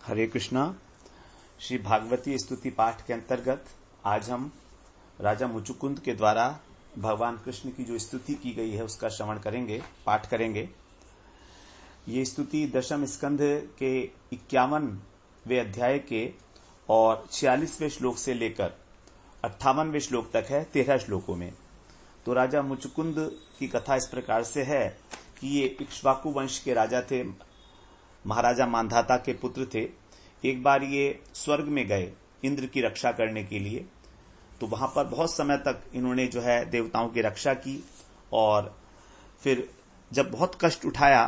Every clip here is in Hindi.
हरे कृष्णा। श्री भागवती स्तुति पाठ के अंतर्गत आज हम राजा मुचुकुंद के द्वारा भगवान कृष्ण की जो स्तुति की गई है उसका श्रवण करेंगे, पाठ करेंगे। ये स्तुति दशम स्कंध के 51वें अध्याय के और 46वें श्लोक से लेकर 58वें श्लोक तक है, 13 श्लोकों में। तो राजा मुचुकुंद की कथा इस प्रकार से है कि ये इक्ष्वाकु वंश के राजा थे, महाराजा मांधाता के पुत्र थे। एक बार ये स्वर्ग में गए इंद्र की रक्षा करने के लिए, तो वहां पर बहुत समय तक इन्होंने जो है देवताओं की रक्षा की। और फिर जब बहुत कष्ट उठाया,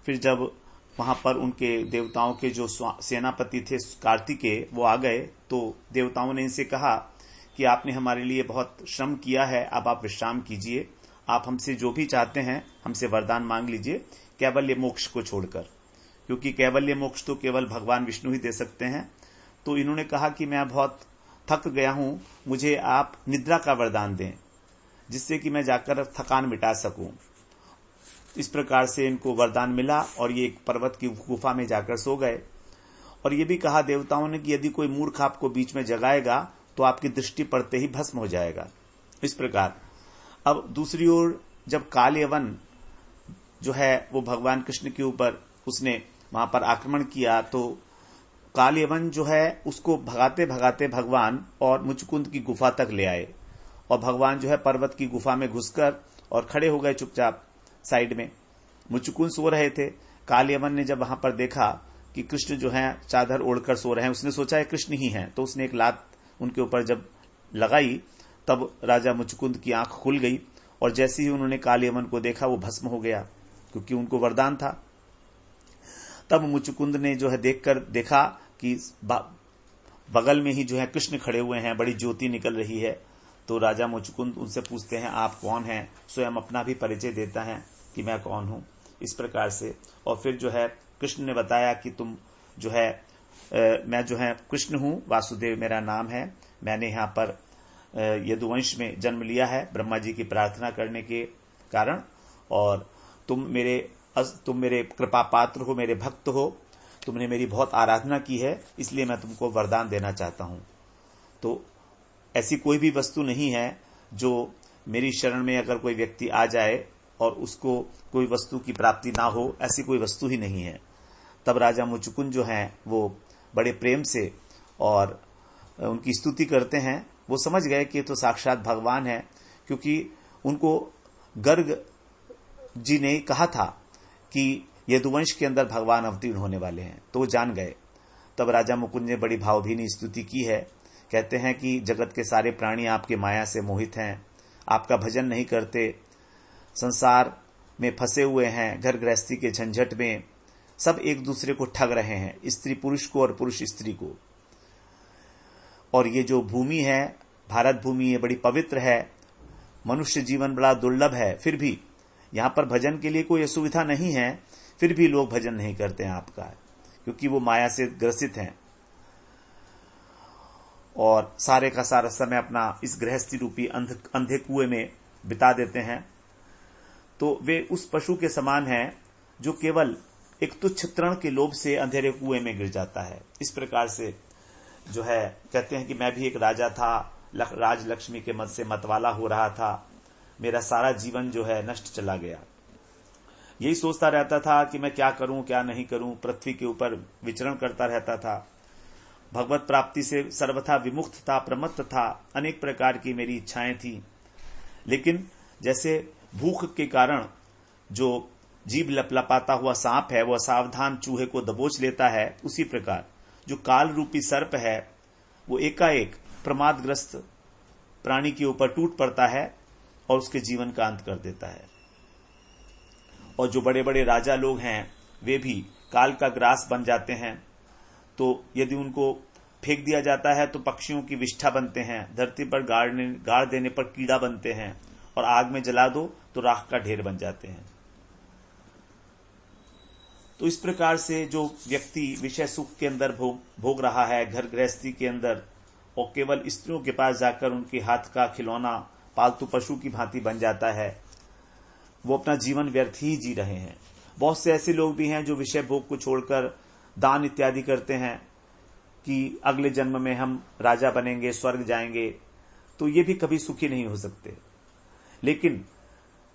फिर जब वहां पर उनके देवताओं के जो सेनापति थे कार्तिकेय, वो आ गए, तो देवताओं ने इनसे कहा कि आपने हमारे लिए बहुत श्रम किया है, अब आप विश्राम कीजिए, आप हमसे जो भी चाहते हैं हमसे वरदान मांग लीजिए, कैवल्य मोक्ष को छोड़कर, क्योंकि कैवल्य मोक्ष तो केवल भगवान विष्णु ही दे सकते हैं। तो इन्होंने कहा कि मैं बहुत थक गया हूं, मुझे आप निद्रा का वरदान दें, जिससे कि मैं जाकर थकान मिटा सकूं। इस प्रकार से इनको वरदान मिला और ये एक पर्वत की गुफा में जाकर सो गए। और ये भी कहा देवताओं ने कि यदि कोई मूर्ख आपको बीच में जगाएगा तो आपकी दृष्टि पड़ते ही भस्म हो जाएगा। इस प्रकार अब दूसरी ओर जब कालयवन जो है वो भगवान कृष्ण के ऊपर उसने वहां पर आक्रमण किया, तो कालयवन जो है उसको भगाते भगाते भगवान और मुचुकुंद की गुफा तक ले आए। और भगवान जो है पर्वत की गुफा में घुसकर और खड़े हो गए चुपचाप साइड में। मुचुकुंद सो रहे थे। कालयवन ने जब वहां पर देखा कि कृष्ण जो है चादर ओढ़कर सो रहे हैं, उसने सोचा है कृष्ण ही हैं, तो उसने एक लात उनके ऊपर जब लगाई, तब राजा मुचुकुंद की आंख खुल गई। और जैसे ही उन्होंने कालयवन को देखा वो भस्म हो गया, क्योंकि उनको वरदान था। तब मुचुकुंद ने जो है देखा कि बगल में ही जो है कृष्ण खड़े हुए हैं, बड़ी ज्योति निकल रही है। तो राजा मुचुकुंद उनसे पूछते हैं आप कौन हैं, स्वयं अपना भी परिचय देता है कि मैं कौन हूं, इस प्रकार से। और फिर जो है कृष्ण ने बताया कि तुम जो है मैं जो है कृष्ण हूं, वासुदेव मेरा नाम है, मैंने यहाँ पर यदुवंश में जन्म लिया है ब्रह्मा जी की प्रार्थना करने के कारण, और तुम मेरे कृपा पात्र हो, मेरे भक्त हो, तुमने मेरी बहुत आराधना की है, इसलिए मैं तुमको वरदान देना चाहता हूं। तो ऐसी कोई भी वस्तु नहीं है जो मेरी शरण में अगर कोई व्यक्ति आ जाए और उसको कोई वस्तु की प्राप्ति ना हो, ऐसी कोई वस्तु ही नहीं है। तब राजा मुचुकुंद जो हैं वो बड़े प्रेम से और उनकी स्तुति करते हैं। वो समझ गए कि तो साक्षात भगवान है, क्योंकि उनको गर्ग जी ने कहा था कि यदुवंश के अंदर भगवान अवतीर्ण होने वाले हैं, तो वो जान गए। तब राजा मुकुंद ने बड़ी भावभीनी स्तुति की है। कहते हैं कि जगत के सारे प्राणी आपके माया से मोहित हैं, आपका भजन नहीं करते, संसार में फंसे हुए हैं, घर गृहस्थी के झंझट में, सब एक दूसरे को ठग रहे हैं, स्त्री पुरुष को और पुरुष स्त्री को। और ये जो भूमि है, भारत भूमि, ये बड़ी पवित्र है, मनुष्य जीवन बड़ा दुर्लभ है, फिर भी यहां पर भजन के लिए कोई असुविधा नहीं है, फिर भी लोग भजन नहीं करते हैं आपका, क्योंकि वो माया से ग्रसित हैं और सारे का सारा समय अपना इस गृहस्थी रूपी अंधे कुएं में बिता देते हैं। तो वे उस पशु के समान हैं जो केवल एक तुच्छ तृण के लोभ से अंधेरे कुएं में गिर जाता है। इस प्रकार से जो है कहते हैं कि मैं भी एक राजा था, राजलक्ष्मी के मत से मतवाला हो रहा था, मेरा सारा जीवन जो है नष्ट चला गया। यही सोचता रहता था कि मैं क्या करूं क्या नहीं करूं, पृथ्वी के ऊपर विचरण करता रहता था, भगवत प्राप्ति से सर्वथा विमुक्त था, प्रमत्त था, अनेक प्रकार की मेरी इच्छाएं थी। लेकिन जैसे भूख के कारण जो जीभ लपलपाता हुआ सांप है वो असावधान चूहे को दबोच लेता है, उसी प्रकार जो काल रूपी सर्प है वो एकाएक प्रमादग्रस्त प्राणी के ऊपर टूट पड़ता है और उसके जीवन का अंत कर देता है। और जो बड़े बड़े राजा लोग हैं वे भी काल का ग्रास बन जाते हैं। तो यदि उनको फेंक दिया जाता है तो पक्षियों की विष्ठा बनते हैं, धरती पर गाड़ देने पर कीड़ा बनते हैं, और आग में जला दो तो राख का ढेर बन जाते हैं। तो इस प्रकार से जो व्यक्ति विषय सुख के अंदर भोग रहा है, घर गृहस्थी के अंदर, और केवल स्त्रियों के पास जाकर उनके हाथ का खिलौना पालतू पशु की भांति बन जाता है, वो अपना जीवन व्यर्थ ही जी रहे हैं। बहुत से ऐसे लोग भी हैं जो विषय भोग को छोड़कर दान इत्यादि करते हैं, कि अगले जन्म में हम राजा बनेंगे, स्वर्ग जाएंगे, तो ये भी कभी सुखी नहीं हो सकते। लेकिन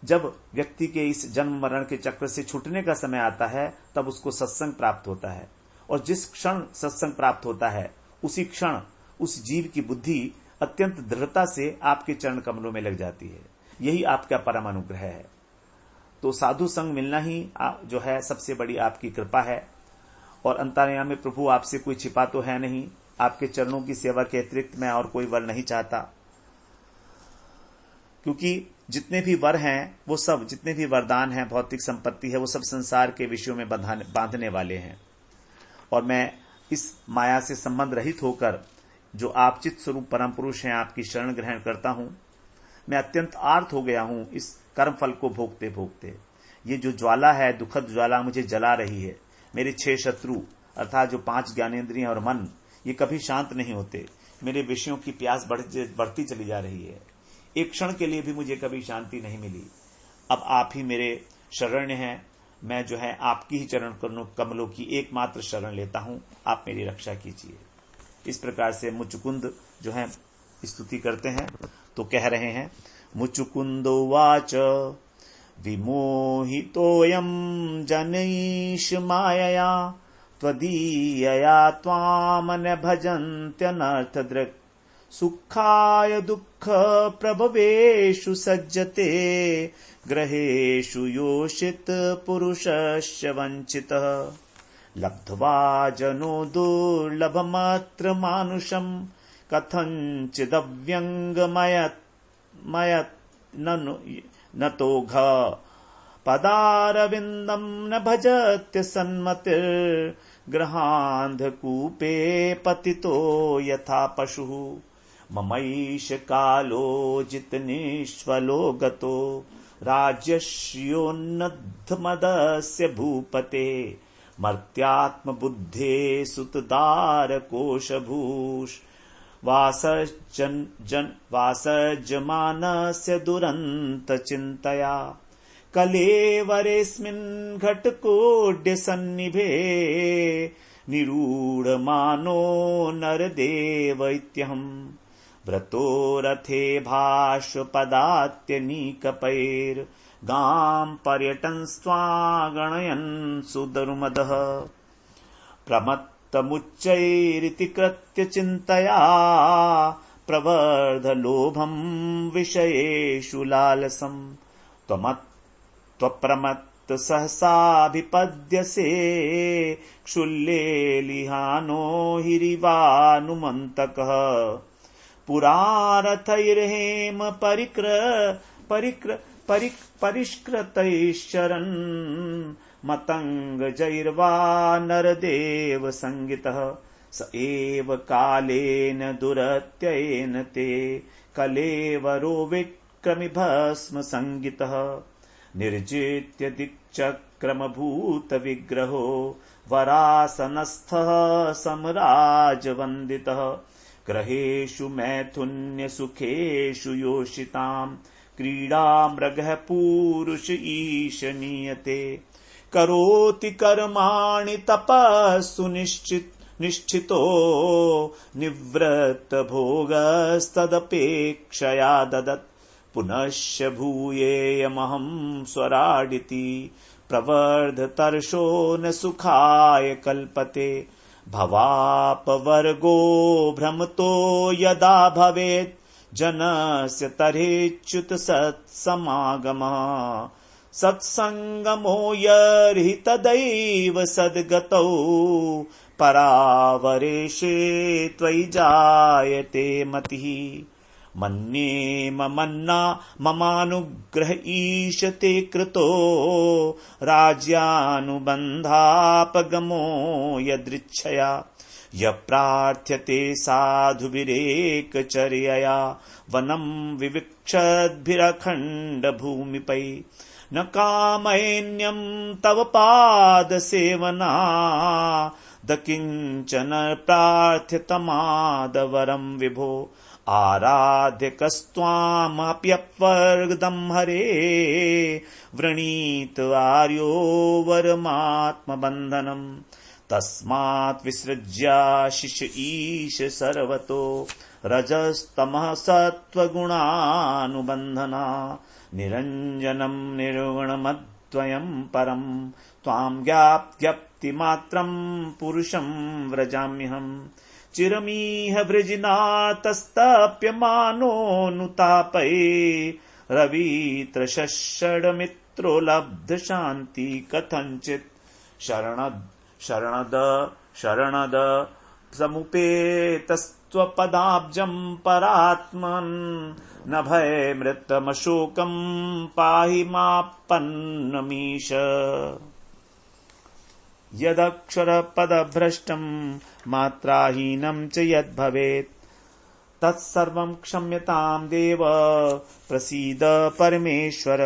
जब व्यक्ति के इस जन्म मरण के चक्र से छूटने का समय आता है, तब उसको सत्संग प्राप्त होता है। और जिस क्षण सत्संग प्राप्त होता है, उसी क्षण उस जीव की बुद्धि अत्यंत दृढ़ता से आपके चरण कमलों में लग जाती है। यही आपका परम अनुग्रह है। तो साधु संग मिलना ही जो है सबसे बड़ी आपकी कृपा है। और अंतर्यामी प्रभु, आपसे कोई छिपा तो है नहीं। आपके चरणों की सेवा के अतिरिक्त मैं और कोई वर नहीं चाहता, क्योंकि जितने भी वर हैं वो सब, जितने भी वरदान हैं, भौतिक संपत्ति है, वो सब संसार के विषयों में बांधने वाले हैं। और मैं इस माया से संबंध रहित होकर जो आप चित्त स्वरूप परम पुरुष हैं, आपकी शरण ग्रहण करता हूं। मैं अत्यंत आर्त हो गया हूं इस कर्म फल को भोगते भोगते। ये जो ज्वाला है, दुखद ज्वाला मुझे जला रही है। मेरे 6 शत्रु अर्थात जो 5 ज्ञानेंद्रियां और मन, ये कभी शांत नहीं होते। मेरे विषयों की प्यास बढ़ती चली जा रही है। एक क्षण के लिए भी मुझे कभी शांति नहीं मिली। अब आप ही मेरे शरण्य हैं। मैं जो है आपकी ही चरण कमलों की एकमात्र शरण लेता हूं। आप मेरी रक्षा कीजिए। इस प्रकार से मुचुकुंद जो है स्तुति करते हैं। तो कह रहे हैं, मुचुकुंदोवाच विमोहितोऽयं जनैष मायया त्वदीयया त्वामन भजन्त्यनर्थदृक् सुखाय दुःख प्रभवेषु सज्जते ग्रहेषु योषित पुरुषस्य वञ्चितः लब्ध्वा जनो दुर्लभमत्र मानुषम् कथञ्चिदव्यङ्गमयत् नतोघ पदारविन्दम् न भजत्य सन्मतिर्ग्रहान्धकूपे पतितो यथा पशुः ममैष कालो जितनिष्फलो गतो राज्यश्रियोन्नद्धमदस्य भूपते मर्त्यात्मबुद्धे सुतदारकोशभूष वासजमानस्य दुरन्तचिन्तया कलेवरेऽस्मिन् घटकोड्यसन्निभे निरूढमानो नरदेव इत्यहम् व्रतो रथे भाष्वपदात्यनीकपैर्गाम् पर्यटन्स्त्वागणयन् सुदुर्मदः प्रमत्तमुच्चैरिति कृत्य चिन्तया प्रवर्धलोभम् विषयेषु लालसम् त्वप्रमत्त सहसाभिपद्यसे क्षुल्लेलिहानो हिरिवानुमन्तकः पुरारथैर्हेम परिष्कृतैश्चरन् मतङ्गजैर्वा नरदेव संगितः स एव कालेन दुरत्ययेन ते कलेवरो विक्रमि भस्म संगितः निर्जित्य दिक्चक्रमभूत विग्रहो वरासनस्थः सम्राजवन्दितः ग्रहेषु मैथुन्य सुखेषु योषिताम् क्रीडामृगः पुरुष ईश नीयते करोति कर्माणि तपस्सु निश्चितो निवृत्त भोगस्तदपेक्षया ददत् पुनश्च भूयेयमहं स्वराडिति प्रवर्धतर्षो न सुखाय कल्पते भवापवर्गो भ्रमतो यदा भवेत् जनस्य तर्हिच्युत सत्समागमः सत्संगमो यर्हि तदैव सद्गतौ परावरेशे त्वयि जायते मतिः मन्ये ममानुग्रह ईशते कृतो राज्यानुबन्धापगमो यदृच्छया यप्रार्थ्यते साधुभिरेकचर्यया वनं विविक्षद्भिरखण्डभूमिपै न कामयेन्यं तव पादसेवनादकिञ्चन प्रार्थ्यतमादवरं विभो आराध्य कस्त्वामप्यवर्गदं हरे वृणीत आर्यो वरमात्मबन्धनम् तस्मात् विसृज्याशिष ईश सर्वतो रजस्तमः सत्त्वगुणानुबन्धना निरञ्जनं निर्गुणमद्वयं परं त्वां ज्ञप्तिमात्रं पुरुषं व्रजाम्यहम् चिरमीह वृजिनातस्तप्यमानोऽनुतापये रवित्रषड्मित्रो लब्ध शान्ति कथञ्चित् शरणद समुपेतस्त्वपदाब्जं परात्मन् न भयमृतमशोकं पाहि मापन्नमीश यदक्षरपदभ्रष्टं मात्राहीनं च यद्भवेत् तत्सर्वं क्षम्यतां देव प्रसीद परमेश्वर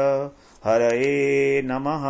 हरये नमः।